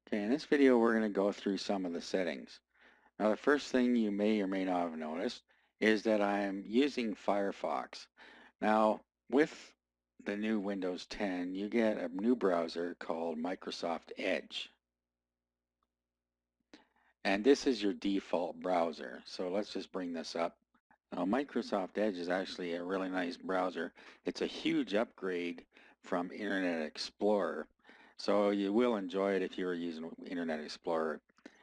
Okay, in this video we're going to go through some of the settings. Now the first thing you may or may not have noticed is that I'm using Firefox. Now with the new Windows 10 you get a new browser called Microsoft Edge. And this is your default browser. So let's just bring this up. Now Microsoft Edge is actually a really nice browser. It's a huge upgrade from Internet Explorer. So you will enjoy it if you were using Internet Explorer.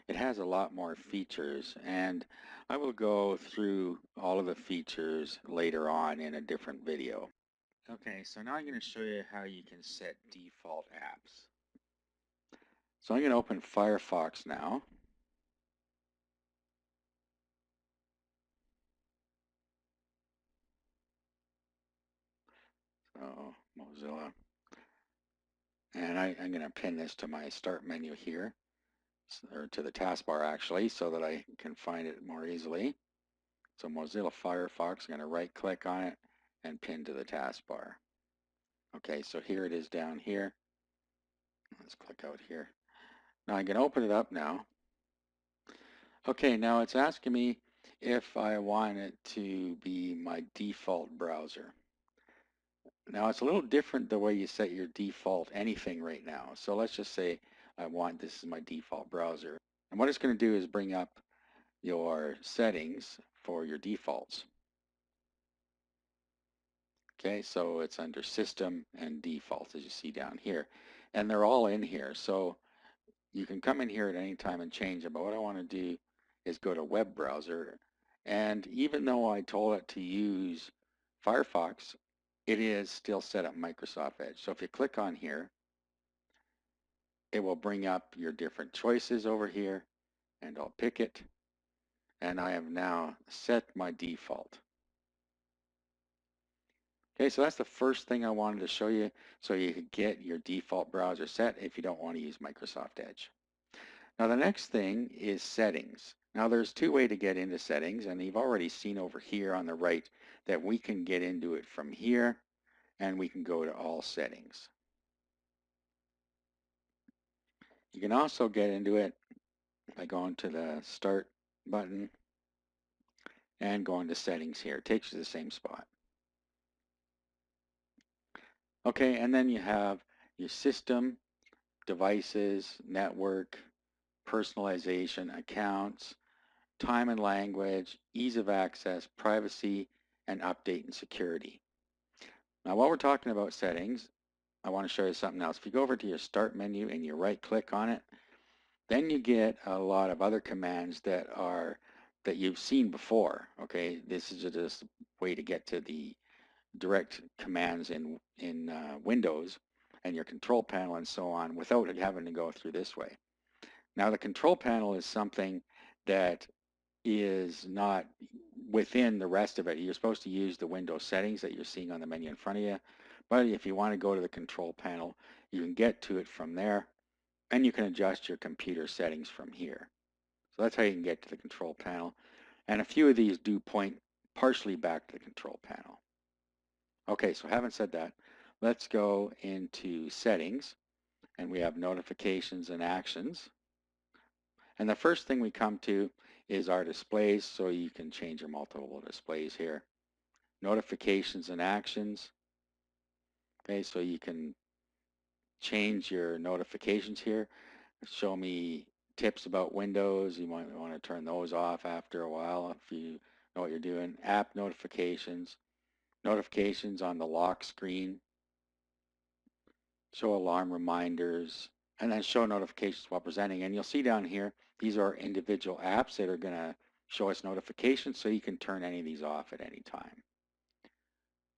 It has a lot more features, and I will go through all of the features later on in a different video. Okay, so now I'm going to show you how you can set default apps. So I'm going to open Firefox now. So Mozilla. And I'm going to pin this to my start menu here, or to the taskbar actually, so that I can find it more easily. So Mozilla Firefox, I'm going to right click on it and pin to the taskbar. Okay, so here it is down here. Let's click out here. Now I can open it up now. Okay, now it's asking me if I want it to be my default browser. Now it's a little different the way you set your default anything right now. So let's just say I want this is my default browser. And what it's going to do is bring up your settings for your defaults. Okay, so it's under System and Defaults, as you see down here. And they're all in here. So you can come in here at any time and change them. But what I want to do is go to Web Browser. And even though I told it to use Firefox, it is still set up Microsoft Edge. So if you click on here, it will bring up your different choices over here, and I'll pick it. And I have now set my default. Okay, so that's the first thing I wanted to show you, so you could get your default browser set if you don't want to use Microsoft Edge. Now the next thing is settings. Now there's two ways to get into settings, and you've already seen over here on the right that we can get into it from here, and we can go to all settings. You can also get into it by going to the Start button and going to Settings here. It takes you to the same spot. Okay, and then you have your system, devices, network, personalization, accounts, time and language, ease of access, privacy, and update and security. Now while we're talking about settings, I want to show you something else. If you go over to your Start menu and you right click on it, then you get a lot of other commands that you've seen before. Okay, this is just a way to get to the direct commands in Windows and your control panel and so on without having to go through this way. Now the control panel is something that is not within the rest of it. You're supposed to use the Windows settings that you're seeing on the menu in front of you, but if you want to go to the control panel, you can get to it from there, and you can adjust your computer settings from here. So that's how you can get to the control panel, and a few of these do point partially back to the control panel. Okay, so having said that, let's go into settings, and we have notifications and actions. And the first thing we come to is our displays, so you can change your multiple displays here. Notifications and actions. Okay, so you can change your notifications here. Show me tips about Windows. You might want to turn those off after a while if you know what you're doing. App notifications. Notifications on the lock screen. Show alarm reminders. And then show notifications while presenting. And you'll see down here, these are individual apps that are going to show us notifications, so you can turn any of these off at any time.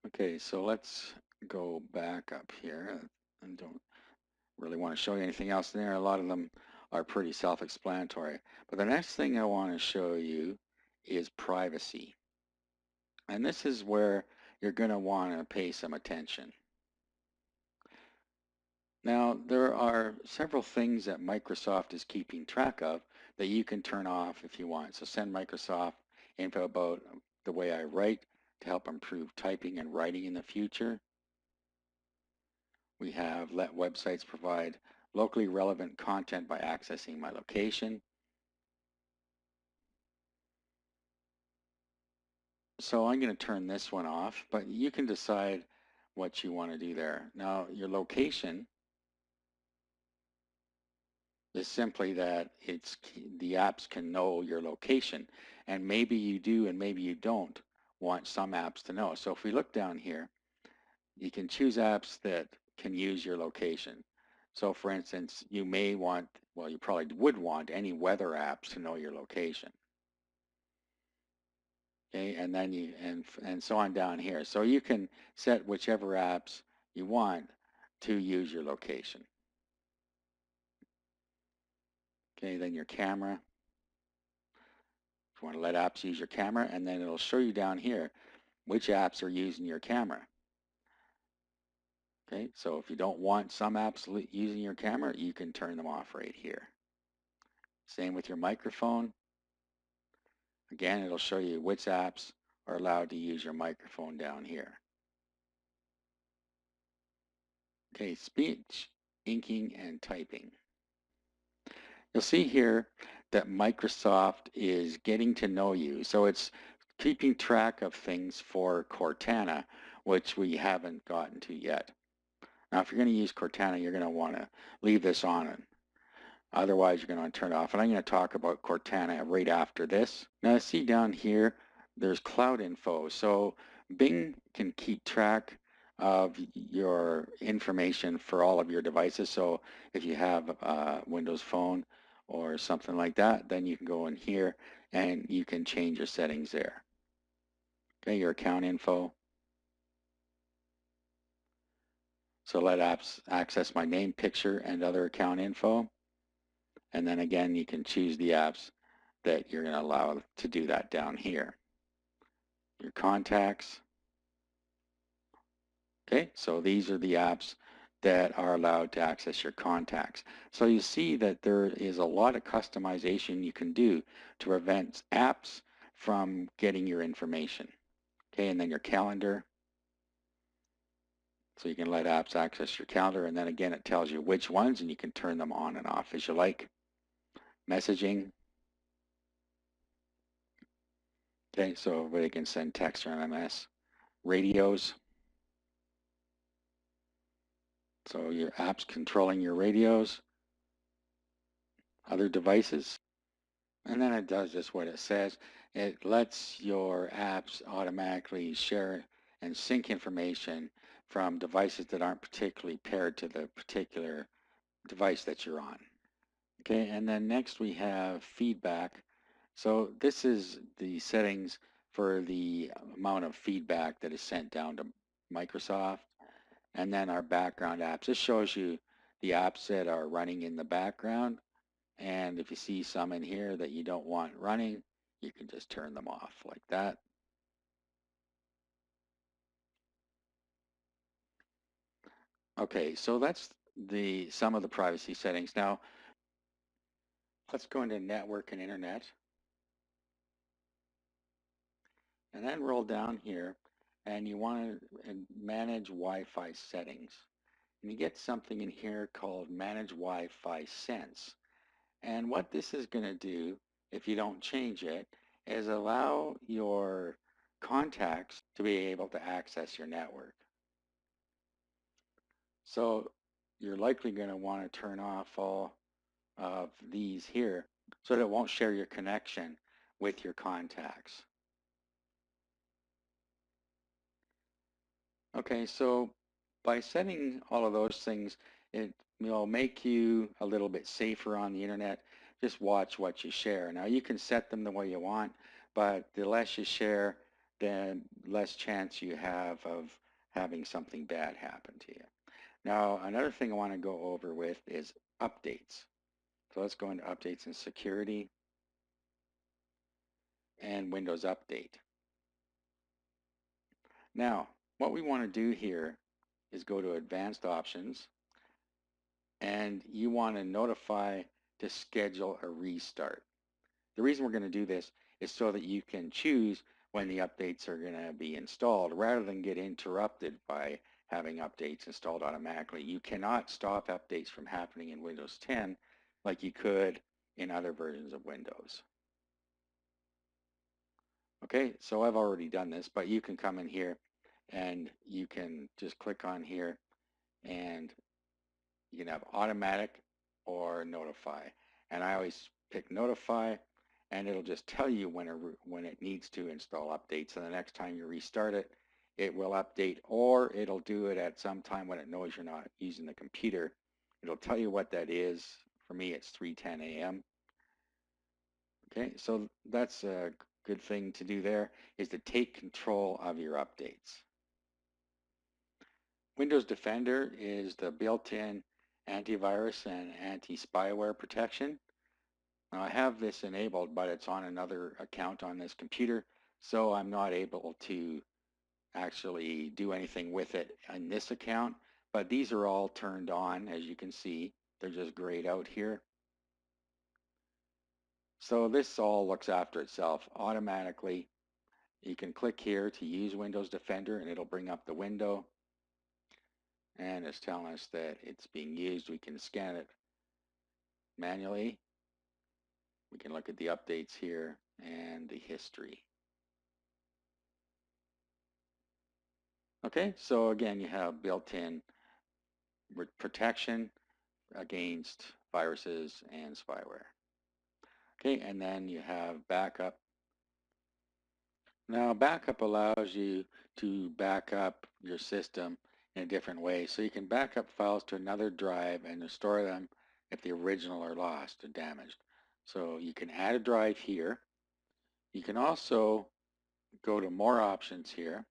Okay, so let's go back up here. I don't really want to show you anything else in there. A lot of them are pretty self-explanatory. But the next thing I want to show you is privacy. And this is where you're going to want to pay some attention. Now, there are several things that Microsoft is keeping track of that you can turn off if you want. So send Microsoft info about the way I write to help improve typing and writing in the future. We have let websites provide locally relevant content by accessing my location. So I'm going to turn this one off, but you can decide what you want to do there. Now, your location is simply that the apps can know your location, and maybe you do and maybe you don't want some apps to know. So if we look down here, you can choose apps that can use your location. So for instance, you may want, well, you probably would want any weather apps to know your location. Okay, and then and so on down here. So you can set whichever apps you want to use your location. Okay, then your camera. If you want to let apps use your camera, and then it'll show you down here which apps are using your camera. Okay, so if you don't want some apps using your camera, you can turn them off right here. Same with your microphone. Again, it'll show you which apps are allowed to use your microphone down here. Okay, speech, inking, and typing. You'll see here that Microsoft is getting to know you. So it's keeping track of things for Cortana, which we haven't gotten to yet. Now, if you're going to use Cortana, you're going to want to leave this on. Otherwise, you're going to want to turn it off. And I'm going to talk about Cortana right after this. Now, see down here, there's cloud info. So Bing can keep track of your information for all of your devices. So if you have a Windows Phone or something like that, then you can go in here and you can change your settings there. Okay, your account info. So let apps access my name, picture, and other account info. And then again, you can choose the apps that you're going to allow to do that down here. Your contacts. Okay, so these are the apps that are allowed to access your contacts. So you see that there is a lot of customization you can do to prevent apps from getting your information. Okay, and then your calendar. So you can let apps access your calendar, and then again it tells you which ones, and you can turn them on and off as you like. Messaging. Okay, so everybody can send text or MMS. Radios. So your apps controlling your radios. Other devices. And then it does just what it says. It lets your apps automatically share and sync information from devices that aren't particularly paired to the particular device that you're on. Okay, and then next we have feedback. So this is the settings for the amount of feedback that is sent down to Microsoft. And then our background apps. This shows you the apps that are running in the background. And if you see some in here that you don't want running, you can just turn them off like that. Okay, so that's some of the privacy settings. Now, let's go into network and internet. And then roll down here, and you want to manage Wi-Fi settings. And you get something in here called Manage Wi-Fi Sense. And what this is going to do, if you don't change it, is allow your contacts to be able to access your network. So you're likely going to want to turn off all of these here so that it won't share your connection with your contacts. Okay, so by setting all of those things, it will make you a little bit safer on the internet. Just watch what you share. Now you can set them the way you want, but the less you share, the less chance you have of having something bad happen to you. Now another thing I want to go over with is updates. So let's go into updates and security and Windows Update. Now what we want to do here is go to advanced options, and you want to notify to schedule a restart. The reason we're going to do this is so that you can choose when the updates are going to be installed rather than get interrupted by having updates installed automatically. You cannot stop updates from happening in Windows 10 like you could in other versions of Windows. Okay, so I've already done this, but you can come in here and you can just click on here and you can have automatic or notify. And I always pick notify, and it'll just tell you when it needs to install updates. And the next time you restart it, it will update, or it'll do it at some time when it knows you're not using the computer. It'll tell you what that is. For me, it's 3:10 a.m. Okay, so that's a good thing to do there, is to take control of your updates. Windows Defender is the built-in antivirus and anti-spyware protection. Now, I have this enabled, but it's on another account on this computer, so I'm not able to actually do anything with it on this account. But these are all turned on, as you can see. They're just grayed out here. So this all looks after itself automatically. You can click here to use Windows Defender, and it'll bring up the window. And it's telling us that it's being used. We can scan it manually. We can look at the updates here and the history. Okay, so again, you have built-in protection against viruses and spyware. Okay, and then you have backup. Now, backup allows you to back up your system in a different way. So you can back up files to another drive and restore them if the original are lost or damaged. So you can add a drive here. You can also go to more options here.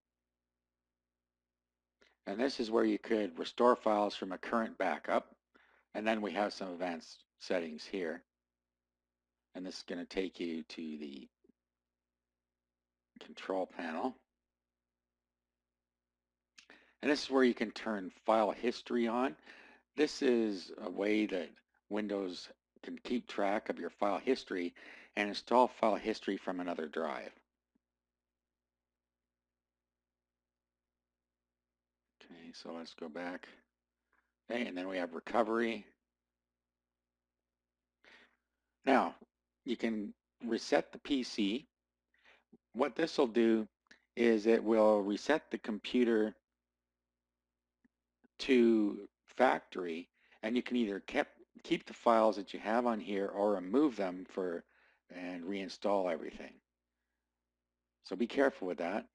And this is where you could restore files from a current backup. And then we have some advanced settings here. And this is going to take you to the control panel. And this is where you can turn file history on. This is a way that Windows can keep track of your file history and install file history from another drive. Okay, so let's go back. Okay, and then we have recovery. Now, you can reset the PC. What this will do is it will reset the computer to factory, and you can either keep the files that you have on here or remove them and reinstall everything. So be careful with that.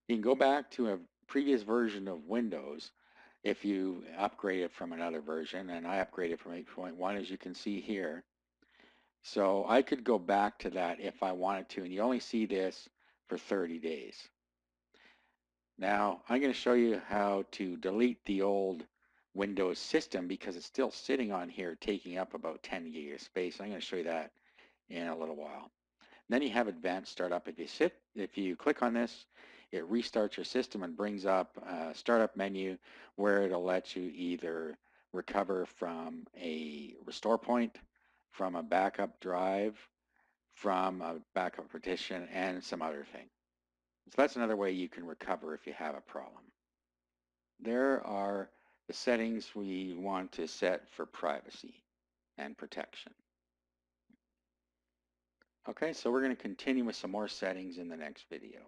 You can go back to a previous version of Windows if you upgrade it from another version, and I upgraded from 8.1, as you can see here. So I could go back to that if I wanted to, and you only see this for 30 days. Now, I'm going to show you how to delete the old Windows system because it's still sitting on here taking up about 10 gig of space. I'm going to show you that in a little while. Then you have Advanced Startup. If you click on this, it restarts your system and brings up a startup menu where it'll let you either recover from a restore point, from a backup drive, from a backup partition, and some other thing. So that's another way you can recover if you have a problem. There are the settings we want to set for privacy and protection. Okay, so we're going to continue with some more settings in the next video.